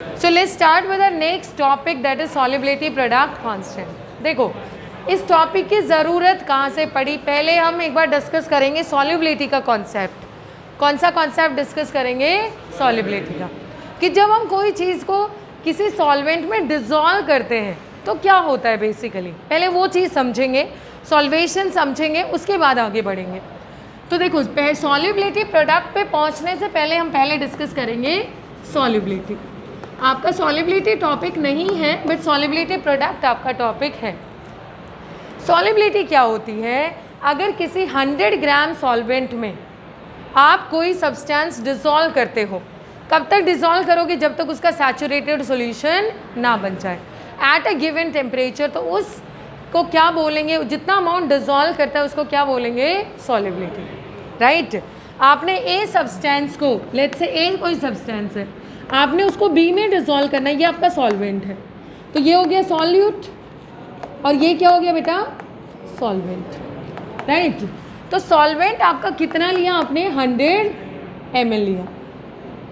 So let's start with our next topic, that is solubility product constant. देखो इस topic की ज़रूरत कहाँ से पड़ी, पहले हम एक बार डिस्कस करेंगे सॉल्युबिलिटी का कॉन्सेप्ट. कौन सा कॉन्सेप्ट डिस्कस करेंगे? सॉल्युबिलिटी का. कि जब हम कोई चीज़ को किसी सॉल्वेंट में डिज़ोल्व करते हैं तो क्या होता है बेसिकली, पहले वो चीज़ समझेंगे, सॉल्वेशन समझेंगे, उसके बाद आगे बढ़ेंगे. तो देखो सॉल्युबिलिटी प्रोडक्ट पे पहुंचने से पहले हम डिस्कस करेंगे सॉल्युबिलिटी. आपका सॉल्युबिलिटी टॉपिक नहीं है बट सॉल्युबिलिटी प्रोडक्ट आपका टॉपिक है. सॉल्युबिलिटी क्या होती है? अगर किसी 100 ग्राम सॉल्वेंट में आप कोई सब्सटेंस डिज़ोल्व करते हो, कब तक डिज़ोल्व करोगे? जब तक उसका सैचुरेटेड सॉल्यूशन ना बन जाए एट अ गिवन टेम्परेचर. तो उसको क्या बोलेंगे? जितना अमाउंट डिज़ोल्व करता है उसको क्या बोलेंगे? सॉल्युबिलिटी. राइट. आपने ए सब्सटेंस को, लेट्स से ए कोई सब्सटेंस है, आपने उसको बी में डिज़ोल्व करना है, ये आपका सॉल्वेंट है. तो ये हो गया सॉल्यूट और ये क्या हो गया बेटा? सॉल्वेंट. राइट. तो सॉल्वेंट आपका कितना लिया आपने? 100 ml लिया,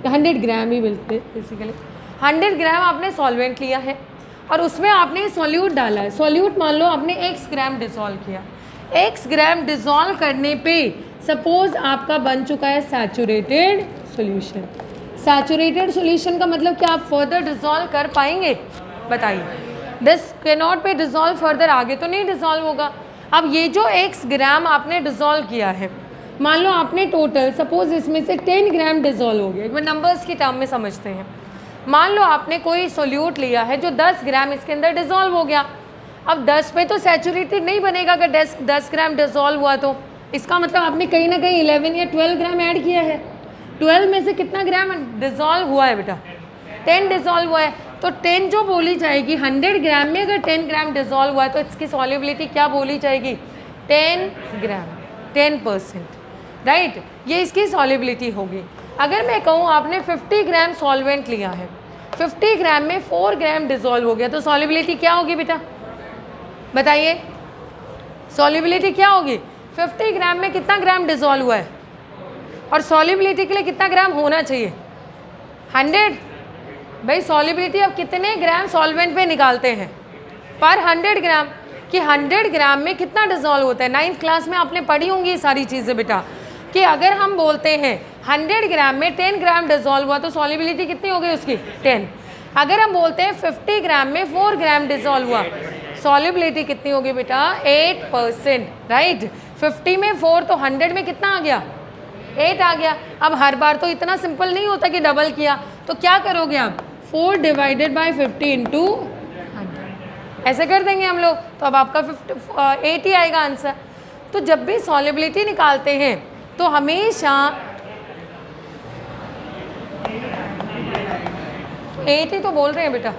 100 ग्राम ही मिलते बेसिकली. 100 ग्राम आपने सॉल्वेंट लिया है और उसमें आपने सॉल्यूट डाला है. सॉल्यूट मान लो आपने x ग्राम डिज़ोल्व किया. x ग्राम डिज़ोल्व करने पे सपोज आपका बन चुका है सैचुरेटेड सॉल्यूशन. सैचुरेटेड सॉल्यूशन का मतलब क्या आप फर्दर डिज़ोल्व कर पाएंगे? बताइए. This can not be dissolve further, आगे तो नहीं डिज़ोल्व होगा. अब ये जो x ग्राम आपने डिज़ोल्व किया है, मान लो आपने टोटल सपोज इसमें से 10 ग्राम डिज़ोल्व हो गया. एक बार नंबर्स की टर्म में समझते हैं. मान लो आपने कोई सोल्यूट लिया है जो 10 ग्राम इसके अंदर डिज़ोल्व हो गया. अब 10 पे तो सैचुरेटेड नहीं बनेगा अगर 10 ग्राम डिज़ोल्व हुआ, तो इसका मतलब आपने कहीं ना कहीं 11 या 12 ग्राम ऐड किया है. 12 में से कितना ग्राम डिज़ोल्व हुआ है बेटा? 10 डिज़ोल्व हुआ है. तो 10 जो बोली जाएगी 100 ग्राम में, अगर 10 ग्राम डिज़ोल्व हुआ है तो इसकी सॉल्युबिलिटी क्या बोली जाएगी? 10 ग्राम, 10%. राइट. ये इसकी सॉल्युबिलिटी होगी. अगर मैं कहूँ आपने 50 ग्राम सॉल्वेंट लिया है, 50 ग्राम में 4 ग्राम डिज़ोल्व हो गया, तो सॉल्युबिलिटी क्या होगी बेटा? बताइए. सॉल्युबिलिटी क्या होगी? 50 ग्राम में कितना ग्राम डिज़ोल्व हुआ है और सॉल्युबिलिटी के लिए कितना ग्राम होना चाहिए? 100. भाई सॉल्युबिलिटी अब कितने ग्राम सॉल्वेंट पे निकालते हैं? पर 100 ग्राम. कि 100 ग्राम में कितना डिज़ोल्व होता है? 9th क्लास में आपने पढ़ी होंगी ये सारी चीज़ें बेटा. कि अगर हम बोलते हैं 100 ग्राम में 10 ग्राम डिज़ोल्व हुआ तो सॉल्युबिलिटी कितनी हो गई उसकी? 10. अगर हम बोलते हैं 50 ग्राम में 4 ग्राम डिज़ोल्व हुआ, सॉल्युबिलिटी कितनी होगी बेटा? 8%. राइट. 50 में 4 तो 100 में कितना आ गया? 8 आ गया. अब हर बार तो इतना सिंपल नहीं होता कि डबल किया, तो क्या करोगे आप? 4 डिवाइडेड बाई 50 इंटू 100 ऐसे कर देंगे हम लोग. तो अब आपका 80 आएगा आंसर. तो जब भी सॉल्युबिलिटी निकालते हैं तो हमेशा 80 तो बोल रहे हैं बेटा.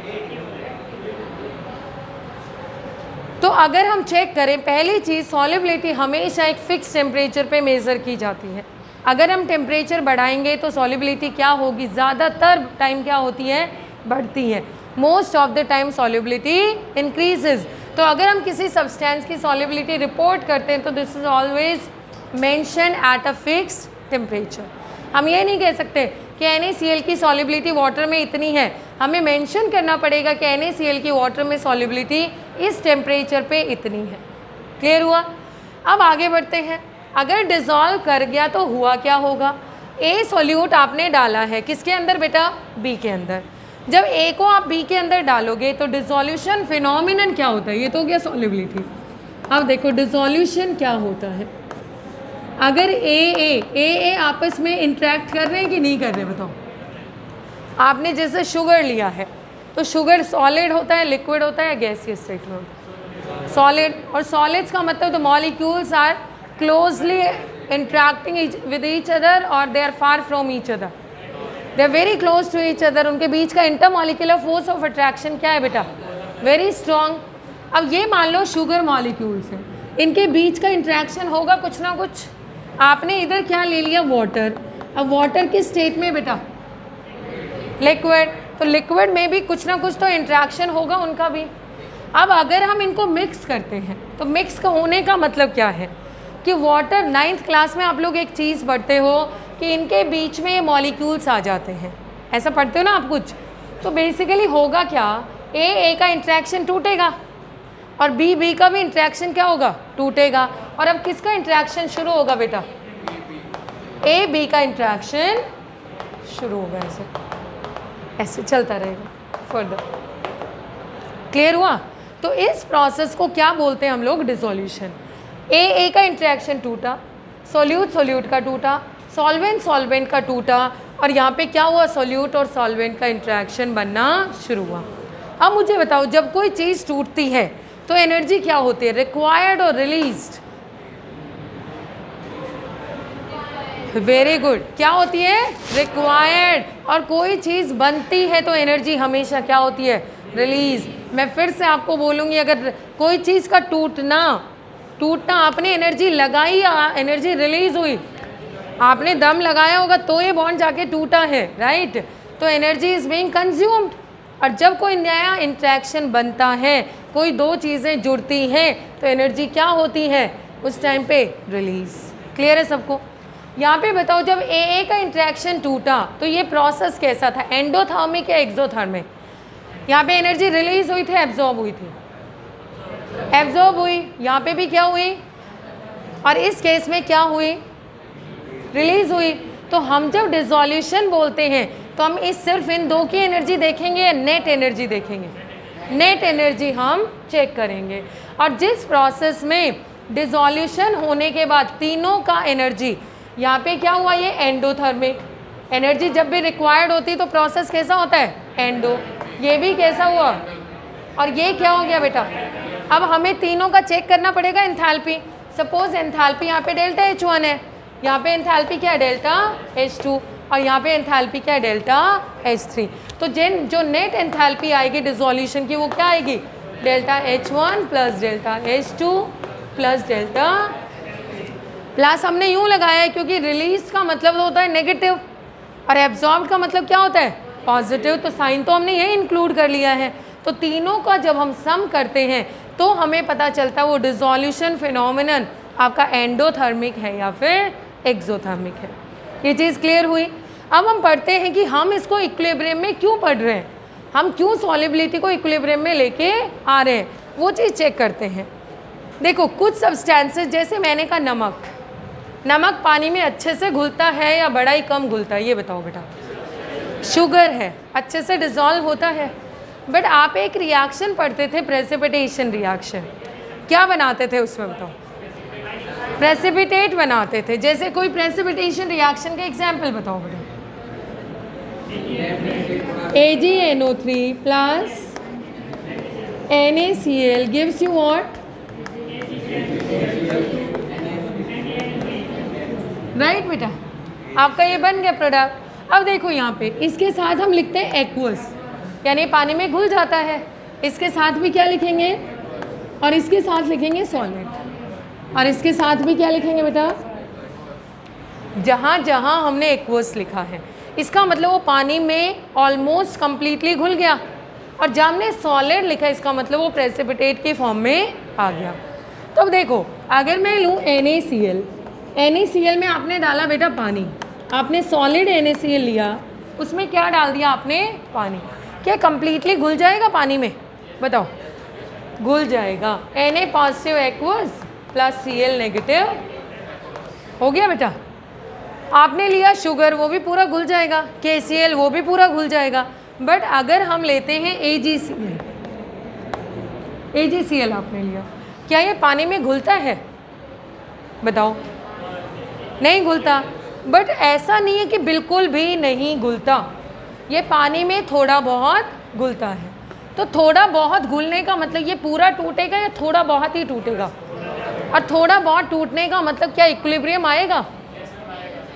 तो अगर हम चेक करें, पहली चीज़ सॉल्युबिलिटी हमेशा एक फिक्स टेम्परेचर पे मेज़र की जाती है. अगर हम टेम्परेचर बढ़ाएंगे तो सॉल्युबिलिटी क्या होगी? ज़्यादातर टाइम क्या होती है? बढ़ती है. Most of the time solubility increases. तो अगर हम किसी सब्सटेंस की सॉल्युबिलिटी रिपोर्ट करते हैं तो this is always mention at a fixed temperature. हम ये नहीं कह सकते कि NaCl की सॉल्युबिलिटी वाटर में इतनी है. हमें मेंशन करना पड़ेगा कि NaCl की वाटर में सॉल्युबिलिटी इस टेम्परेचर पे इतनी है. क्लियर हुआ? अब आगे बढ़ते हैं. अगर डिज़ोल्व कर गया तो हुआ क्या होगा? ए सॉल्यूट आपने डाला है किसके अंदर बेटा? बी के अंदर. जब ए को आप बी के अंदर डालोगे तो डिसोल्यूशन फिनोमिनन क्या होता है? ये तो हो गया सॉल्युबिलिटी. अब देखो डिसोल्यूशन क्या होता है. अगर ए आपस में इंटरेक्ट कर रहे हैं कि नहीं कर रहे? बताओ. आपने जैसे शुगर लिया है तो शुगर सॉलिड होता है, लिक्विड होता है या गैसियस स्टेट में? सॉलिड. और सॉलिड्स का मतलब the molecules are closely interacting with each other और they are far from each other. They are very close to each other. उनके बीच का इंटरमॉलिक्यूलर फोर्स ऑफ अट्रैक्शन क्या है बेटा? Very strong. अब ये मान लो शुगर मॉलिक्यूल्स हैं, इनके बीच का इंटरेक्शन होगा कुछ ना कुछ. आपने इधर क्या ले लिया? वाटर. अब वाटर किस स्टेट में बेटा? लिक्विड. तो लिक्विड में भी कुछ ना कुछ तो इंटरेक्शन होगा उनका भी. अब अगर हम इनको मिक्स करते हैं तो मिक्स का होने का मतलब क्या है? कि वाटर 9th क्लास में आप लोग एक चीज़ पढ़ते हो कि इनके बीच में ये मॉलिक्यूल्स आ जाते हैं. ऐसा पढ़ते हो ना आप कुछ? तो बेसिकली होगा क्या, ए का इंट्रैक्शन टूटेगा और बी का भी इंट्रैक्शन क्या होगा, टूटेगा। और अब किसका इंट्रैक्शन शुरू होगा बेटा, ए बी का इंट्रैक्शन शुरू होगा, ऐसे ऐसे चलता रहेगा फर्दर। क्लियर हुआ? तो इस प्रोसेस को क्या बोलते हैं हम लोग, डिसोल्यूशन। ए का इंट्रैक्शन टूटा, सोल्यूट का टूटा, सॉल्वेंट का टूटा, और यहाँ पे क्या हुआ, सोल्यूट और सॉल्वेंट का इंट्रैक्शन बनना शुरू हुआ। अब मुझे बताओ, जब कोई चीज़ टूटती है तो एनर्जी क्या होती है, रिक्वायर्ड और रिलीज्ड? वेरी गुड, क्या होती है, रिक्वायर्ड। और कोई चीज़ बनती है तो एनर्जी हमेशा क्या होती है, रिलीज। मैं फिर से आपको बोलूँगी, अगर कोई चीज़ का टूटना आपने एनर्जी लगाई या एनर्जी रिलीज हुई, आपने दम लगाया होगा तो ये बॉन्ड जाके टूटा है, राइट? तो एनर्जी इज बीइंग कंज्यूम्ड। और जब कोई नया इंट्रैक्शन बनता है, कोई दो चीज़ें जुड़ती हैं, तो एनर्जी क्या होती है उस टाइम पे, रिलीज। क्लियर है सबको? यहाँ पे बताओ, जब ए का इंट्रैक्शन टूटा तो ये प्रोसेस कैसा था, एंडोथर्मिक या एक्सोथर्मिक? यहाँ पे एनर्जी रिलीज हुई थी, एब्जॉर्ब हुई थी? एब्जॉर्ब हुई। यहाँ पे भी क्या हुई, और इस केस में क्या हुई, रिलीज हुई। तो हम जब डिसोल्यूशन बोलते हैं तो हम सिर्फ इन दो की एनर्जी देखेंगे या नेट एनर्जी देखेंगे? नेट एनर्जी हम चेक करेंगे। और जिस प्रोसेस में डिसोल्यूशन होने के बाद तीनों का एनर्जी, यहाँ पे क्या हुआ, ये एंडोथर्मिक एनर्जी जब भी रिक्वायर्ड होती है तो प्रोसेस कैसा होता है, एंडो। ये भी कैसा हुआ, और ये क्या हो गया बेटा, अब हमें तीनों का चेक करना पड़ेगा एंथैल्पी। सपोज एंथैल्पी यहाँ पे डेल्टा H1 है, यहाँ पे एंथैल्पी क्या है, डेल्टा H2, और यहाँ पे एंथैल्पी क्या है, डेल्टा H3। तो जो नेट एंथैल्पी आएगी डिसोल्यूशन की, वो क्या आएगी, delta H1 plus delta H2 plus delta, plus हमने यूँ लगाया है क्योंकि रिलीज का मतलब होता है नेगेटिव और एब्जॉर्ब का मतलब क्या होता है, पॉजिटिव। तो साइन तो हमने यही इंक्लूड कर लिया है। तो तीनों का जब हम सम करते हैं तो हमें पता चलता है वो डिसोल्यूशन फिनोमिनन आपका एंडोथर्मिक है या फिर एक्सोथर्मिक है। ये चीज़ क्लियर हुई? अब हम पढ़ते हैं कि हम इसको इक्विलिब्रियम में क्यों पढ़ रहे हैं, हम क्यों सॉलिबिलिटी को इक्विलिब्रियम में लेके आ रहे हैं, वो चीज़ चेक करते हैं। देखो, कुछ सब्सटेंसेस, जैसे मैंने कहा नमक पानी में अच्छे से घुलता है या बड़ा ही कम घुलता है, ये बताओ बेटा। शुगर है, अच्छे से डिज़ोल्व होता है। बट आप एक रिएक्शन पढ़ते थे, प्रेसिपिटेशन रिएक्शन, क्या बनाते थे उसमें बताओ, प्रेसिपिटेट बनाते थे। जैसे कोई प्रेसिपिटेशन रिएक्शन के एग्जाम्पल बताओ बेटा। AgNO3 plus NaCl gives you what? Right बेटा, आपका ये बन गया प्रोडक्ट। अब देखो यहाँ पे इसके साथ हम लिखते हैं एक्वस, यानी पानी में घुल जाता है। इसके साथ भी क्या लिखेंगे, और इसके साथ लिखेंगे सॉलिड, और इसके साथ भी क्या लिखेंगे बेटा, जहाँ जहाँ हमने एक्वस लिखा है इसका मतलब वो पानी में ऑलमोस्ट कंप्लीटली घुल गया, और जब हमने सॉलिड लिखा इसका मतलब वो प्रेसिपिटेट के फॉर्म में आ गया। तो अब देखो, अगर मैं लूँ NaCl में आपने डाला बेटा पानी, आपने सॉलिड NaCl लिया, उसमें क्या डाल दिया आपने, पानी। क्या कंप्लीटली घुल जाएगा पानी में, बताओ? घुल जाएगा। Na positive aqueous plus Cl negative हो गया बेटा। आपने लिया शुगर, वो भी पूरा घुल जाएगा, KCl वो भी पूरा घुल जाएगा। बट अगर हम लेते हैं AgCl आपने लिया, क्या ये पानी में घुलता है, बताओ? नहीं घुलता। बट ऐसा नहीं है कि बिल्कुल भी नहीं घुलता, ये पानी में थोड़ा बहुत घुलता है। तो थोड़ा बहुत घुलने का मतलब ये पूरा टूटेगा या थोड़ा बहुत ही टूटेगा? और थोड़ा बहुत टूटने का मतलब क्या, इक्विलिब्रियम आएगा?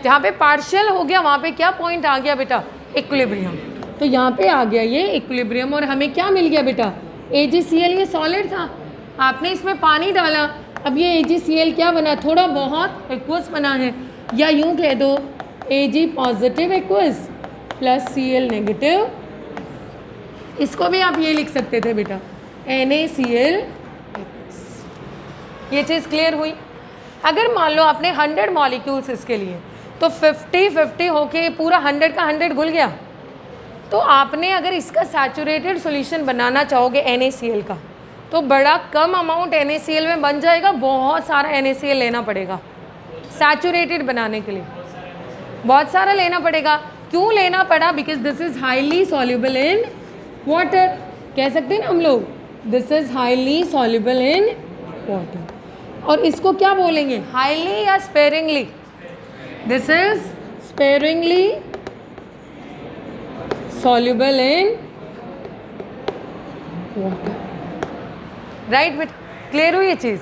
जहाँ पे पार्शियल हो गया वहाँ पे क्या पॉइंट आ गया बेटा, इक्विलिब्रियम। तो यहाँ पे आ गया ये इक्विलिब्रियम, और हमें क्या मिल गया बेटा, AgCl। ये सॉलिड था, आपने इसमें पानी डाला, अब ये AgCl क्या बना, थोड़ा बहुत एक्वस बना है, या यूँ कह दो Ag positive aqueous plus Cl negative. इसको भी आप ये लिख सकते थे बेटा, NaCl। ये चीज़ क्लियर हुई? अगर मान लो आपने 100 मॉलिक्यूल्स इसके लिए, तो 50-50 होके पूरा 100 का 100 घुल गया, तो आपने अगर इसका सैचुरेटेड सॉल्यूशन बनाना चाहोगे NaCl का, तो बड़ा कम अमाउंट NaCl में बन जाएगा, बहुत सारा NaCl लेना पड़ेगा सैचुरेटेड बनाने के लिए, बहुत सारा लेना पड़ेगा। क्यों लेना पड़ा? Because this is highly soluble in water, कह सकते हैं ना हम लोग, this is highly soluble in water. और इसको क्या बोलेंगे, हाईली या sparingly? This is sparingly soluble in water, right बेटा? क्लियर हुई ये चीज़?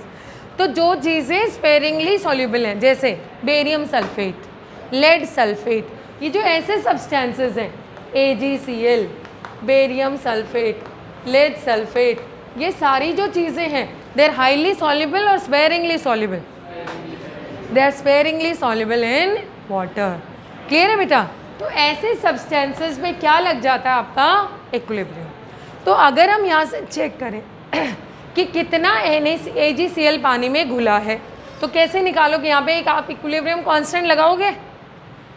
तो जो चीज़ें स्पेरिंगली सॉल्युबल हैं, जैसे बेरियम सल्फेट, लेड सल्फेट, ये जो ऐसे सब्सटेंसेस हैं, AgCl, barium sulphate, lead sulphate, ये सारी जो चीज़ें हैं, दे आर हाईली सॉल्युबल और sparingly soluble? They are sparingly soluble in water. Clear है बेटा? तो ऐसे सब्सटेंसेस में क्या लग जाता है आपका? इक्विलिब्रियम। तो अगर हम यहाँ से चेक करें कि कितना AgCl पानी में घुला है, तो कैसे निकालोगे? यहाँ पे एक आप इक्विलिब्रियम कांस्टेंट लगाओगे।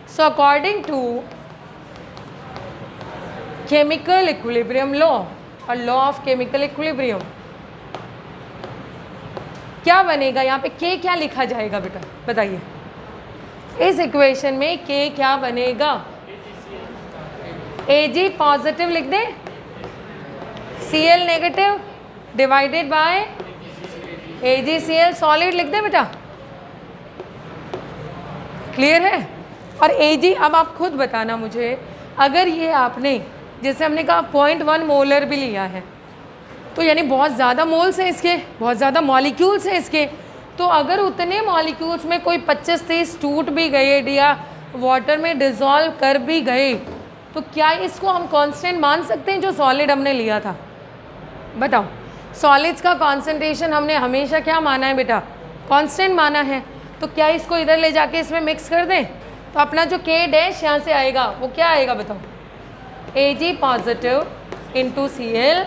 So according to chemical equilibrium law और लॉ ऑफ केमिकल इक्विलिब्रियम, क्या बनेगा यहाँ पे? K क्या लिखा जाएगा बेटा, बताइए? इस इक्वेशन में K क्या बनेगा? Ag पॉजिटिव लिख दे, Cl negative divided by AgCl solid लिख दे बेटा। क्लियर है? और Ag, अब आप खुद बताना मुझे, अगर ये आपने, जैसे हमने कहा 0.1 मोलर भी लिया है, तो यानी बहुत ज़्यादा मोल्स हैं इसके, बहुत ज़्यादा मॉलिक्यूल्स हैं इसके, तो अगर उतने मॉलिक्यूल्स में कोई 25-30 टूट भी गए या वाटर में डिज़ोल्व कर भी गए, तो क्या इसको हम कांस्टेंट मान सकते हैं जो सॉलिड हमने लिया था? बताओ, सॉलिड्स का कॉन्सेंट्रेशन हमने हमेशा क्या माना है बेटा? कांस्टेंट माना है। तो क्या इसको इधर ले जाके इसमें मिक्स कर दें, तो अपना जो K डैश यहाँ से आएगा वो क्या आएगा बताओ? Ag पॉजिटिव इंटू Cl,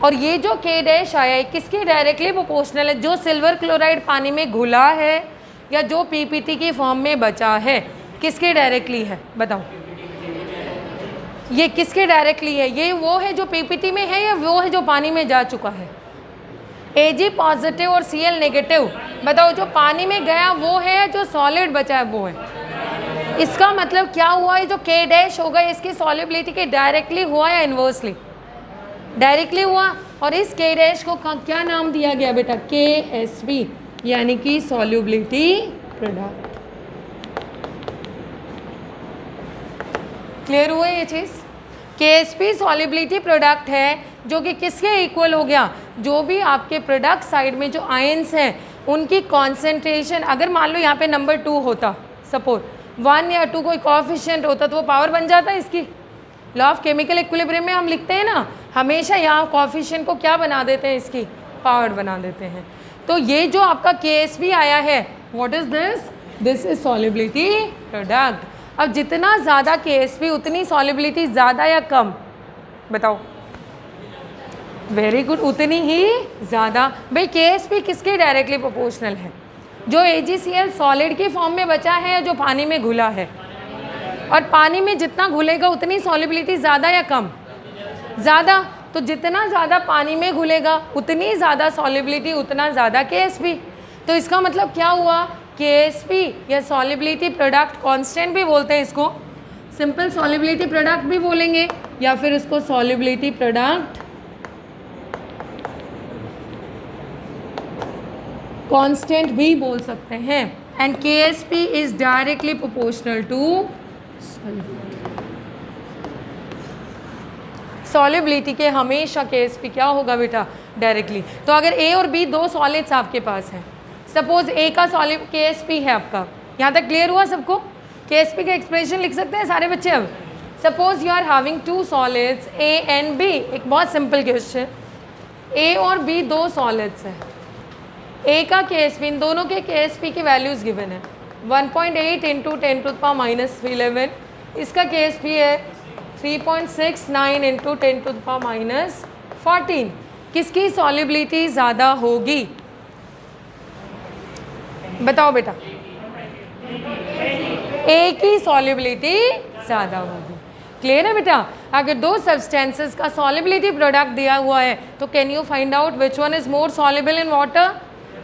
और ये जो K डैश आया है किसके डायरेक्टली प्रोपोर्शनल है? जो सिल्वर क्लोराइड पानी में घुला है या जो PPT की फॉर्म में बचा है, किसके डायरेक्टली है बताओ? ये किसके डायरेक्टली है? ये वो है जो PPT में है या वो है जो पानी में जा चुका है? Ag पॉजिटिव और Cl नेगेटिव, बताओ जो पानी में गया वो है या जो सॉलिड बचा है वो है? इसका मतलब क्या हुआ? ये जो K डैश होगा इसकी सॉल्युबिलिटी के डायरेक्टली हुआ या इन्वर्सली? डायरेक्टली हुआ। और इस K डैश को क्या नाम दिया गया बेटा? KSP, यानी कि सॉल्युबिलिटी प्रोडक्ट। क्लियर हुआ ये चीज़? KSP सॉल्युबिलिटी प्रोडक्ट है जो कि किसके इक्वल हो गया? जो भी आपके प्रोडक्ट साइड में जो आयंस हैं उनकी कॉन्सेंट्रेशन, अगर मान लो यहाँ पे नंबर 2 होता, सपोज 1 या 2 कोई कोएफिशिएंट होता, तो वो पावर बन जाता है इसकी। लॉ ऑफ केमिकल इक्विलिब्रियम में हम लिखते हैं ना, हमेशा यहाँ कोएफिशिएंट को क्या बना देते हैं? इसकी पावर बना देते हैं। तो ये जो आपका KSP आया है, what is this? This is solubility product. अब जितना ज़्यादा KSP उतनी सॉल्युबिलिटी ज़्यादा या कम? बताओ। वेरी गुड, उतनी ही ज़्यादा। भाई KSP किसके डायरेक्टली प्रोपोर्शनल है? जो AgCl सॉलिड की फॉर्म में बचा है या जो पानी में घुला है? और पानी में जितना घुलेगा उतनी सॉल्युबिलिटी ज़्यादा या कम? ज़्यादा। तो जितना ज़्यादा पानी में घुलेगा उतनी ज़्यादा सॉल्युबिलिटी, उतना ज़्यादा KSP। तो इसका मतलब क्या हुआ? KSP या सॉल्युबिलिटी प्रोडक्ट कांस्टेंट भी बोलते हैं इसको, सिंपल सॉल्युबिलिटी प्रोडक्ट भी बोलेंगे, या फिर इसको सॉल्युबिलिटी प्रोडक्ट कांस्टेंट भी बोल सकते हैं। And KSP is directly proportional to solubility के। हमेशा KSP क्या होगा बेटा? डायरेक्टली। तो अगर A और B दो सॉलिड्स आपके पास हैं, सपोज A का सॉलिड KSP है आपका, यहाँ तक क्लियर हुआ सबको? KSP का एक्सप्रेशन लिख सकते हैं सारे बच्चे। अब suppose you are having 2 solids A and B। एक बहुत सिंपल क्वेश्चन, A और B दो सॉलिड्स हैं, A का KSP, इन दोनों के KSP की वैल्यूज गिवन है 1.8 इंटू 10⁻11, इसका KSP है 3.69 इंटू 10⁻14। किसकी सॉल्युबिलिटी ज़्यादा होगी बताओ बेटा? A की सॉल्युबिलिटी ज़्यादा होगी। क्लियर है बेटा? अगर दो सब्सटेंसेस का सॉलिबिलिटी प्रोडक्ट दिया हुआ है तो can you find out which one is more soluble in water?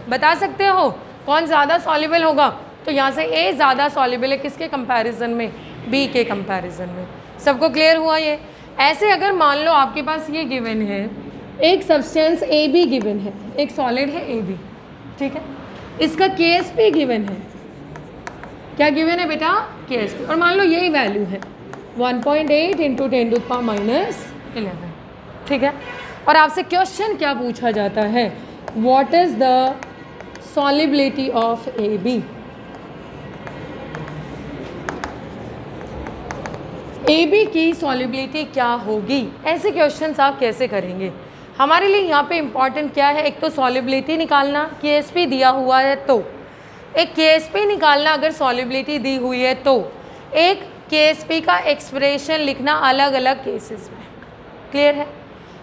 बता सकते हो कौन ज़्यादा सॉल्युबल होगा? तो यहाँ से ए ज़्यादा सॉल्युबल है किसके कंपैरिजन में? बी के कंपैरिजन में। सबको क्लियर हुआ ये? ऐसे अगर मान लो आपके पास ये गिवन है, एक सब्सटेंस ए बी गिवन है, एक सॉलिड है ए बी, ठीक है, इसका के एस पी गिवन है। क्या गिवन है बेटा? के एस पी। और मान लो यही वैल्यू है 1.8 इंटू 10⁻11, ठीक है। और आपसे क्वेश्चन क्या पूछा जाता है? What is the solubility of A B? A B की सॉलिबिलिटी क्या होगी? ऐसे क्वेश्चंस आप कैसे करेंगे? हमारे लिए यहाँ पे इम्पॉर्टेंट क्या है? एक तो सॉलिबिलिटी निकालना, के एस पी दिया हुआ है तो, एक के एस पी निकालना अगर सॉलिबिलिटी दी हुई है तो, एक के एस पी का एक्सप्रेशन लिखना अलग अलग केसेस में। क्लियर है?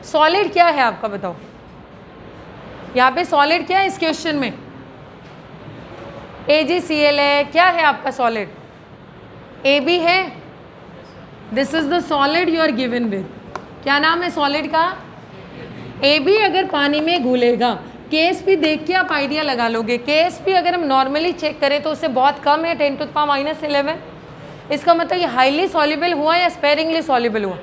सॉलिड क्या है आपका बताओ? यहाँ पे सॉलिड क्या है इस क्वेश्चन में? AgCl है। क्या है आपका सॉलिड? AB है। This is the solid you are given with. क्या नाम है सॉलिड का? AB अगर पानी में घुलेगा, KSP देख के आप आइडिया लगा लोगे। KSP अगर हम नॉर्मली चेक करें तो उससे बहुत कम है 10⁻11। इसका मतलब ये हाईली सॉल्युबल हुआ या स्पेरिंगली सॉल्युबल हुआ?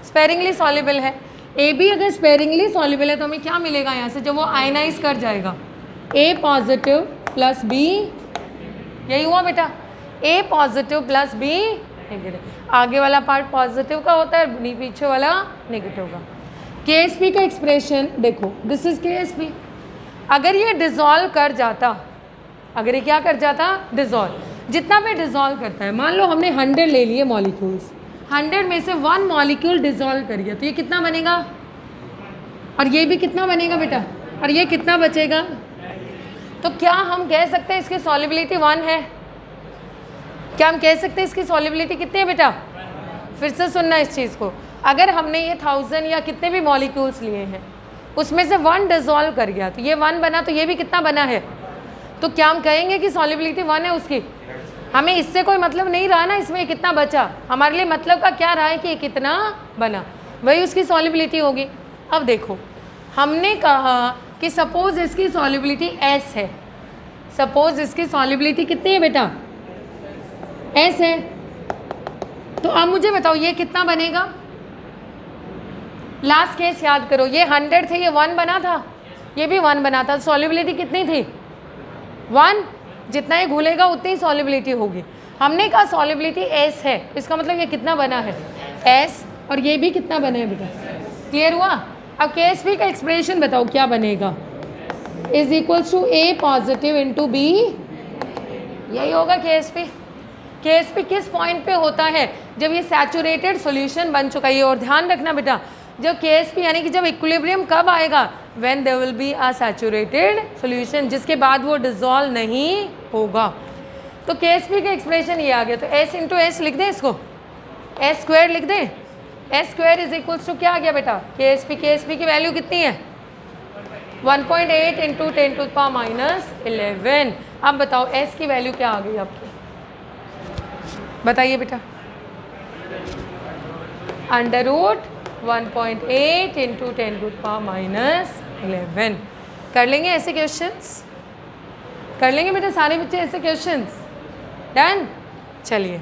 स्पेरिंगली सॉल्युबल है। AB अगर स्पेरिंगली सॉल्युबल है तो हमें क्या मिलेगा यहाँ से? जब वो आयनाइज कर जाएगा, A पॉजिटिव प्लस B, यही हुआ बेटा, A positive plus B negative. आगे वाला पार्ट पॉजिटिव का होता है, पीछे वाला नेगेटिव का। KSP का एक्सप्रेशन देखो, दिस इज KSP। अगर ये डिज़ोल्व कर जाता, अगर ये क्या कर जाता? डिज़ोल्व। जितना भी डिज़ोल्व करता है, मान लो हमने 100 ले लिए मॉलिक्यूल्स, 100 में से 1 मॉलिक्यूल डिज़ोल्व कर गया तो ये कितना बनेगा? और ये भी कितना बनेगा बेटा? और ये कितना बचेगा? तो क्या हम कह सकते हैं इसकी सॉल्युबिलिटी 1 है? क्या हम कह सकते हैं इसकी सॉल्युबिलिटी कितनी है बेटा? फिर से सुनना इस चीज़ को। अगर हमने ये 1000 या कितने भी मॉलिक्यूल्स लिए हैं, उसमें से 1 डिज़ोल्व कर गया तो ये 1 बना, तो ये भी कितना बना है? तो क्या हम कहेंगे कि सॉल्युबिलिटी 1 है उसकी? हमें इससे कोई मतलब नहीं रहा ना इसमें कितना बचा, हमारे लिए मतलब का क्या रहा है कि ये कितना बना, वही उसकी सॉल्युबिलिटी होगी। अब देखो, हमने कहा कि सपोज इसकी सॉल्युबिलिटी S है, सपोज इसकी सॉल्युबिलिटी कितनी है बेटा? S है। तो अब मुझे बताओ ये कितना बनेगा? लास्ट केस याद करो, ये 100 थे, ये 1 बना था, ये भी 1 बना था, सॉल्युबिलिटी कितनी थी? 1। जितना ये घुलेगा उतनी सॉल्युबिलिटी होगी। हमने कहा सॉल्युबिलिटी S है, इसका मतलब ये कितना बना है? S। और ये भी कितना बना है बेटा? क्लियर हुआ? अब KSP का एक्सप्रेशन बताओ क्या बनेगा? Is equals to A positive into B, यही होगा KSP। KSP किस पॉइंट पे होता है? जब ये सैचुरेटेड सॉल्यूशन बन चुका है। और ध्यान रखना बेटा, जब KSP यानी कि जब इक्विलिब्रियम कब आएगा? When there will be a saturated solution, जिसके बाद वो डिसॉल्व नहीं होगा। तो KSP का एक्सप्रेशन ये आ गया। तो S इंटू S लिख दें इसको, S स्क्वायर लिख दें। S square is equals to क्या आ गया बेटा? KSP की वैल्यू कितनी है? 1.8 इंटू 10⁻11। अब बताओ S की वैल्यू क्या आ गई आपकी? बताइए बेटा। Under root 1.8 into 10⁻11। कर लेंगे ऐसे क्वेश्चंस? कर लेंगे बेटा सारे बच्चे ऐसे क्वेश्चंस? डन। चलिए,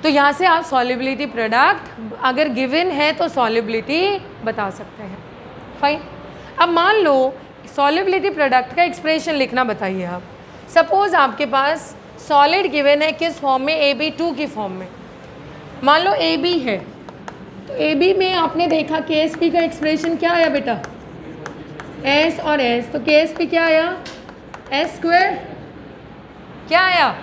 तो यहाँ से आप सॉल्युबिलिटी प्रोडक्ट अगर गिवन है तो सॉल्युबिलिटी बता सकते हैं। फाइन। अब मान लो सॉल्युबिलिटी प्रोडक्ट का एक्सप्रेशन लिखना बताइए आप। सपोज आपके पास सॉलिड गिवन है, किस फॉर्म में? AB2 की फॉर्म में। मान लो AB है, तो AB में आपने देखा KSP का एक्सप्रेशन क्या आया बेटा? S और S। तो KSP क्या आया? S square. क्या आया?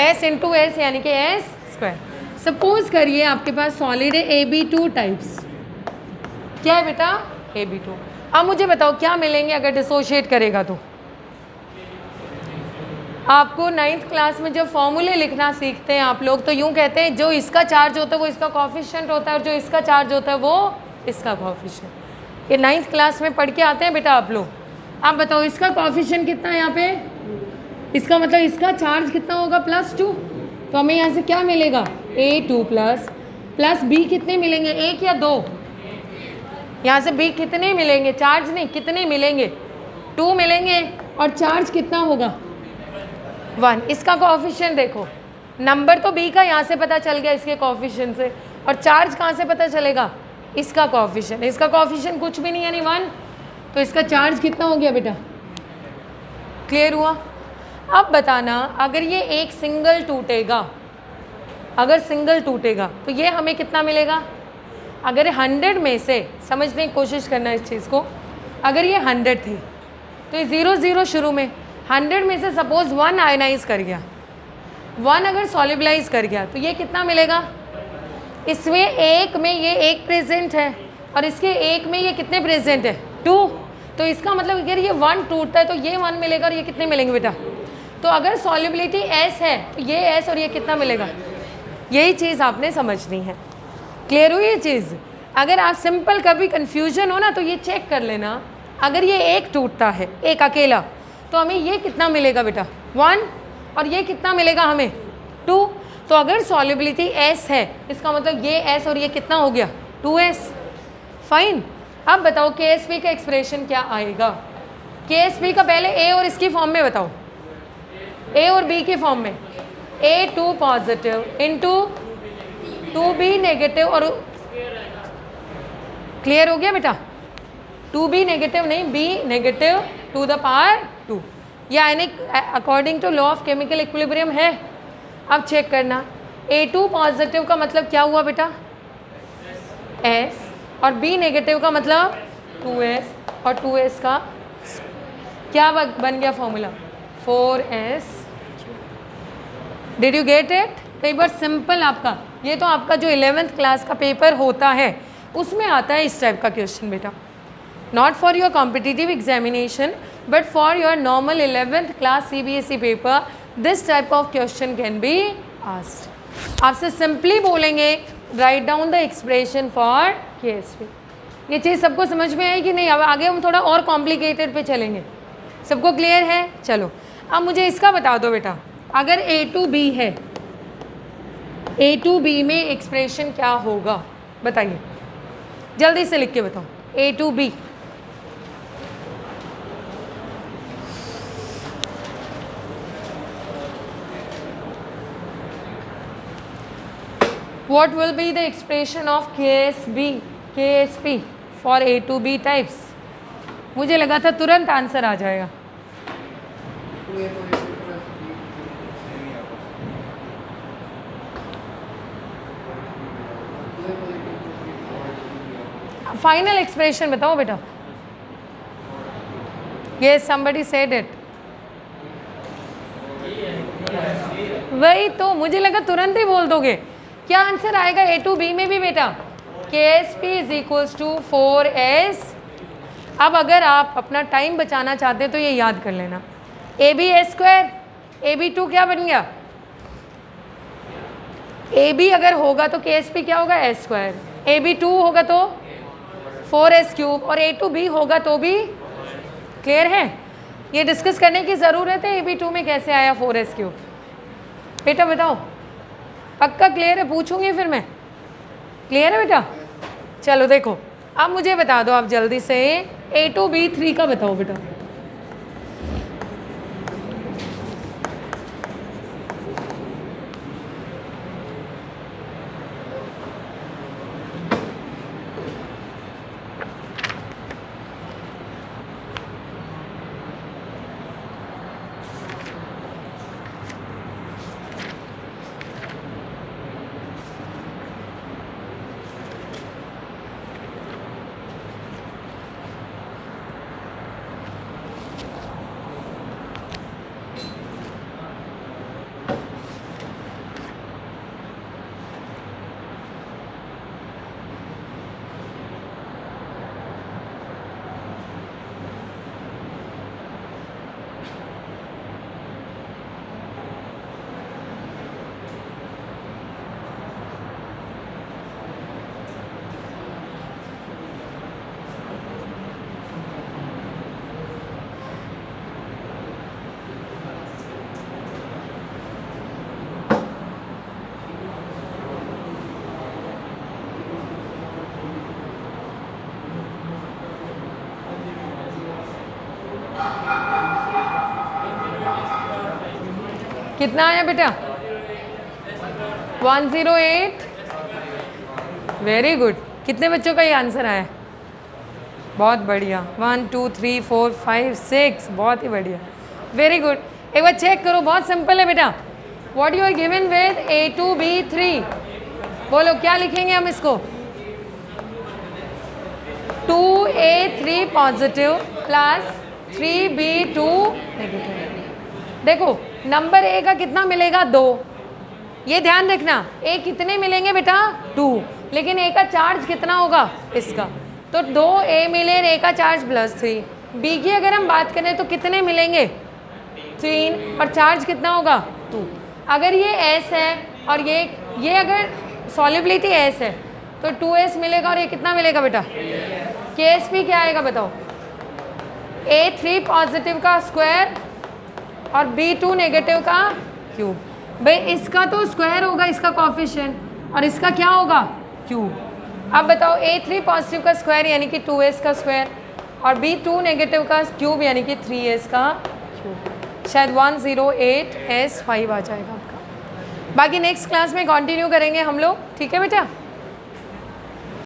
S इंटू S यानी कि S स्क्वायर। सपोज करिए आपके पास सॉलिड है AB2 टाइप्स। क्या है बेटा? AB2। अब मुझे बताओ क्या मिलेंगे अगर डिसोशिएट करेगा तो? आपको 9th क्लास में जब फॉर्मूले लिखना सीखते हैं आप लोग, तो यूँ कहते हैं जो इसका चार्ज होता है वो इसका कोफिशिएंट होता है और जो इसका चार्ज होता है वो इसका कोफिशिएंट। ये 9th क्लास में पढ़ के आते हैं बेटा आप लोग। आप बताओ इसका कोफिशिएंट कितना है यहाँ पे? इसका मतलब इसका चार्ज कितना होगा? +2। तो हमें यहाँ से क्या मिलेगा? A2 प्लस प्लस बी कितने मिलेंगे, एक या दो? यहाँ से बी कितने मिलेंगे, चार्ज नहीं, कितने मिलेंगे, 2 मिलेंगे। और चार्ज कितना होगा, 1। इसका कोएफिशिएंट देखो, नंबर तो बी का यहाँ से पता चल गया इसके कोएफिशिएंट से, और चार्ज कहाँ से पता चलेगा, इसका कोएफिशिएंट। इसका कोएफिशिएंट कुछ भी नहीं यानी 1, तो इसका चार्ज कितना हो गया बेटा, क्लियर हुआ? अब बताना, अगर ये एक सिंगल टूटेगा, अगर सिंगल टूटेगा तो ये हमें कितना मिलेगा? अगर 100 में से, समझने की कोशिश करना इस चीज़ को, अगर ये 100 थे तो ये 0 0 शुरू में, 100 में से सपोज 1 आयनाइज कर गया, 1 अगर सॉल्युबलाइज कर गया तो ये कितना मिलेगा? इसमें एक में ये एक प्रेजेंट है और इसके एक में ये कितने प्रेजेंट है, 2। तो इसका मतलब अगर ये 1 टूटता है तो ये 1 मिलेगा और ये कितने मिलेंगे बेटा? तो अगर सॉल्युबिलिटी S है तो ये S और ये कितना मिलेगा? यही चीज़ आपने समझनी है। क्लियर हुई ये चीज़? अगर आप सिंपल कभी कन्फ्यूजन हो ना तो ये चेक कर लेना, अगर ये एक टूटता है, एक अकेला, तो हमें ये कितना मिलेगा बेटा, 1, और ये कितना मिलेगा हमें, 2। तो अगर सॉल्युबिलिटी S है, इसका मतलब ये S और ये कितना हो गया, 2S। फाइन। अब बताओ KSP का एक्सप्रेशन क्या आएगा? KSP का पहले A और इसकी फॉर्म में बताओ, A और B की फॉर्म में, A2 positive into 2B negative, और क्लियर हो गया बेटा? 2B नेगेटिव नहीं, B negative to the power 2, यानी according to law of chemical equilibrium है। अब चेक करना, A2 पॉजिटिव का मतलब क्या हुआ बेटा, S, और B नेगेटिव का मतलब 2S, और 2S का क्या बन गया formula, 4S। Did you get it? कई बार सिंपल आपका, ये तो आपका जो 11th क्लास का पेपर होता है उसमें आता है इस टाइप का क्वेश्चन बेटा, not for your competitive examination but for your normal 11th class CBSE paper, this type of question can be asked. आपसे सिंपली बोलेंगे write down the expression for KSP। ये चीज़ सबको समझ में आई कि नहीं? अब आगे हम थोड़ा और कॉम्प्लिकेटेड पे चलेंगे। सबको क्लियर है? चलो अब मुझे इसका बता दो बेटा, अगर A2B है, A2B में एक्सप्रेशन क्या होगा बताइए, जल्दी से लिख के बताओ। A2B, what will be the expression of KSP for A2B types? मुझे लगा था तुरंत आंसर आ जाएगा। फाइनल एक्सप्रेशन बताओ बेटा। Yes, somebody said it. वही तो मुझे लगा तुरंत ही बोल दोगे। क्या आंसर आएगा A2B में भी बेटा? KSP is equals to 4S। अब अगर आप अपना टाइम बचाना चाहते हैं तो ये याद कर लेना, AB A स्क्वायर, AB2 क्या बन गया, AB अगर होगा तो KSP क्या होगा, S स्क्वायर, AB2 होगा तो 4S क्यूब, और A2B होगा तो भी। क्लियर है? ये डिस्कस करने की ज़रूरत है AB2 में कैसे आया 4S क्यूब, बेटा बताओ। पक्का क्लियर है? पूछूंगी फिर मैं। क्लियर है बेटा? चलो देखो अब मुझे बता दो आप जल्दी से, A2B3 का बताओ बेटा। कितना आया बेटा? 108। Very good. कितने बच्चों का ये आंसर आया? बहुत बढ़िया। 1 2 3 4 5 6, बहुत ही बढ़िया, वेरी गुड। एक बार चेक करो, बहुत सिंपल है बेटा। What you are given with A2B3, बोलो क्या लिखेंगे हम इसको? 2A3 positive plus 3B2 negative. देखो नंबर ए का कितना मिलेगा? 2। ये ध्यान रखना, ए कितने मिलेंगे बेटा? 2। लेकिन ए का चार्ज कितना होगा इसका? तो 2A मिले, ए का चार्ज +3। बी की अगर हम बात करें तो कितने मिलेंगे? 3, और चार्ज कितना होगा? 2। अगर ये S है और ये अगर सॉल्युबिलिटी S है तो 2S मिलेगा, और ये कितना मिलेगा बेटा? KSP क्या आएगा बताओ? A3 पॉजिटिव का स्क्वायर और B2 नेगेटिव का क्यूब। भाई इसका तो स्क्वायर होगा, इसका कोफिशिएंट, और इसका क्या होगा? क्यूब। अब बताओ A3 पॉजिटिव का स्क्वायर यानी कि 2S का स्क्वायर, और B2 नेगेटिव का क्यूब यानी कि 3S का क्यूब। शायद 108S5 आ जाएगा आपका। बाकी नेक्स्ट क्लास में कंटिन्यू करेंगे हम लोग, ठीक है बेटा?